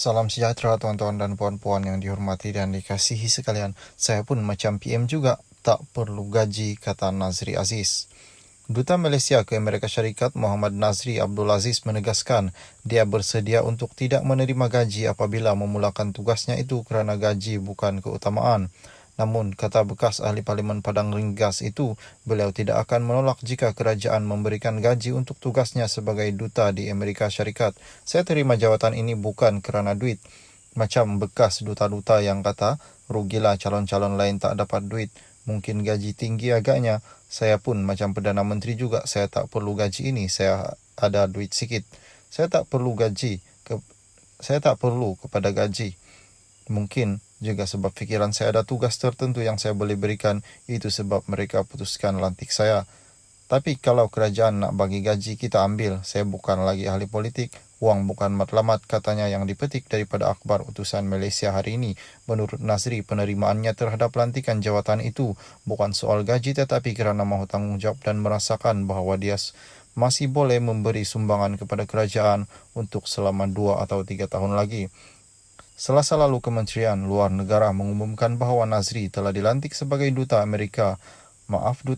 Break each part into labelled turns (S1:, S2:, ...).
S1: Salam sejahtera teman-teman dan puan-puan yang dihormati dan dikasihi sekalian. Saya pun macam PM juga, tak perlu gaji, kata Nazri Aziz. Duta Malaysia ke Amerika Syarikat Muhammad Nazri Abdul Aziz menegaskan dia bersedia untuk tidak menerima gaji apabila memulakan tugasnya itu kerana gaji bukan keutamaan. Namun, kata bekas ahli Parlimen Padang Ringgas itu, beliau tidak akan menolak jika kerajaan memberikan gaji untuk tugasnya sebagai duta di Amerika Syarikat. Saya terima jawatan ini bukan kerana duit. Macam bekas duta-duta yang kata, rugilah calon-calon lain tak dapat duit. Mungkin gaji tinggi agaknya. Saya pun macam Perdana Menteri juga, saya tak perlu gaji ini, saya ada duit sikit. Saya tak perlu gaji, saya tak perlu kepada gaji. Mungkin juga sebab fikiran saya ada tugas tertentu yang saya boleh berikan, itu sebab mereka putuskan lantik saya. Tapi kalau kerajaan nak bagi gaji, kita ambil. Saya bukan lagi ahli politik. Wang bukan matlamat, katanya yang dipetik daripada akhbar utusan Malaysia hari ini. Menurut Nazri, penerimaannya terhadap pelantikan jawatan itu bukan soal gaji tetapi kerana mahu tanggungjawab dan merasakan bahawa dia masih boleh memberi sumbangan kepada kerajaan untuk selama 2 atau 3 tahun lagi. Selasa lalu Kementerian Luar Negara mengumumkan bahawa Nazri telah dilantik sebagai Duta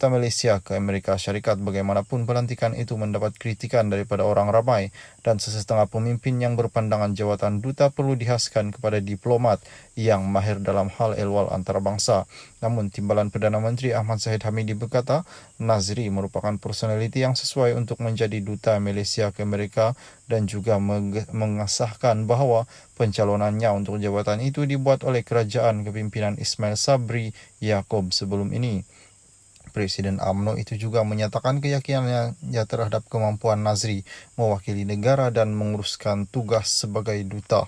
S1: Malaysia ke Amerika Syarikat. Bagaimanapun pelantikan itu mendapat kritikan daripada orang ramai dan sesetengah pemimpin yang berpandangan jawatan duta perlu dihaskan kepada diplomat yang mahir dalam hal ehwal antarabangsa. Namun Timbalan Perdana Menteri Ahmad Zahid Hamidi berkata, Nazri merupakan personaliti yang sesuai untuk menjadi duta Malaysia ke Amerika dan juga mengesahkan bahawa pencalonannya untuk jawatan itu dibuat oleh kerajaan kepimpinan Ismail Sabri Yaakob sebelum ini. Presiden UMNO itu juga menyatakan keyakinannya terhadap kemampuan Nazri mewakili negara dan menguruskan tugas sebagai duta.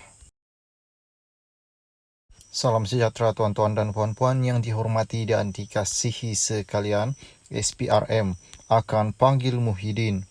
S1: Salam sejahtera tuan-tuan dan puan-puan yang dihormati dan dikasihi sekalian. SPRM akan panggil Muhyiddin.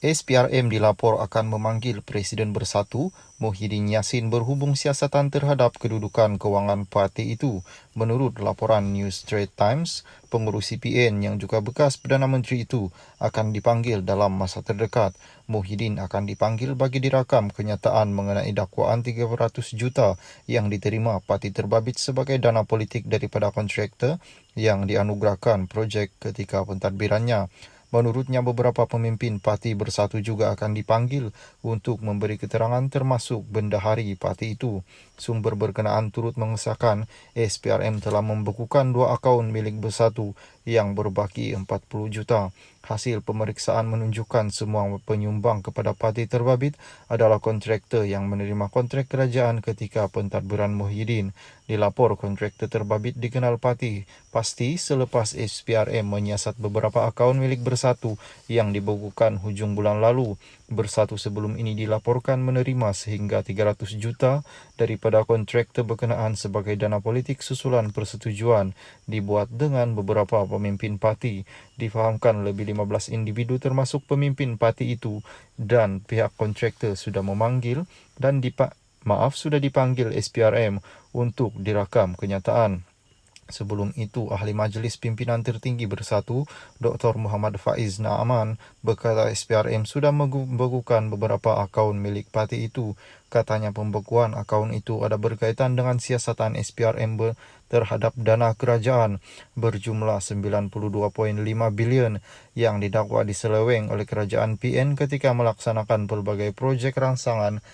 S1: SPRM dilapor akan memanggil Presiden Bersatu Muhyiddin Yassin berhubung siasatan terhadap kedudukan kewangan parti itu. Menurut laporan News Straits Times, pengurus CPN yang juga bekas Perdana Menteri itu akan dipanggil dalam masa terdekat. Muhyiddin akan dipanggil bagi dirakam kenyataan mengenai dakwaan 300 juta yang diterima parti terbabit sebagai dana politik daripada kontraktor yang dianugerahkan projek ketika pentadbirannya. Menurutnya, beberapa pemimpin parti Bersatu juga akan dipanggil untuk memberi keterangan termasuk bendahari parti itu. Sumber berkenaan turut mengesahkan SPRM telah membekukan 2 akaun milik Bersatu yang berbaki 40 juta. Hasil pemeriksaan menunjukkan semua penyumbang kepada parti terbabit adalah kontraktor yang menerima kontrak kerajaan ketika pentadbiran Muhyiddin. Dilapor kontraktor terbabit dikenal parti pasti selepas SPRM menyiasat beberapa akaun milik Bersatu yang dibekukan hujung bulan lalu. Bersatu sebelum ini dilaporkan menerima sehingga 300 juta daripada kontraktor berkenaan sebagai dana politik susulan persetujuan dibuat dengan beberapa pemimpin parti. Difahamkan lebih 15 individu termasuk pemimpin parti itu dan pihak kontraktor sudah memanggil dan sudah dipanggil SPRM untuk dirakam kenyataan. Sebelum itu, Ahli Majlis Pimpinan Tertinggi Bersatu, Dr. Muhammad Faiz Naaman, berkata SPRM sudah membekukan beberapa akaun milik parti itu. Katanya pembekuan akaun itu ada berkaitan dengan siasatan SPRM terhadap dana kerajaan berjumlah 92.5 bilion yang didakwa diseleweng oleh kerajaan PN ketika melaksanakan pelbagai projek rangsangan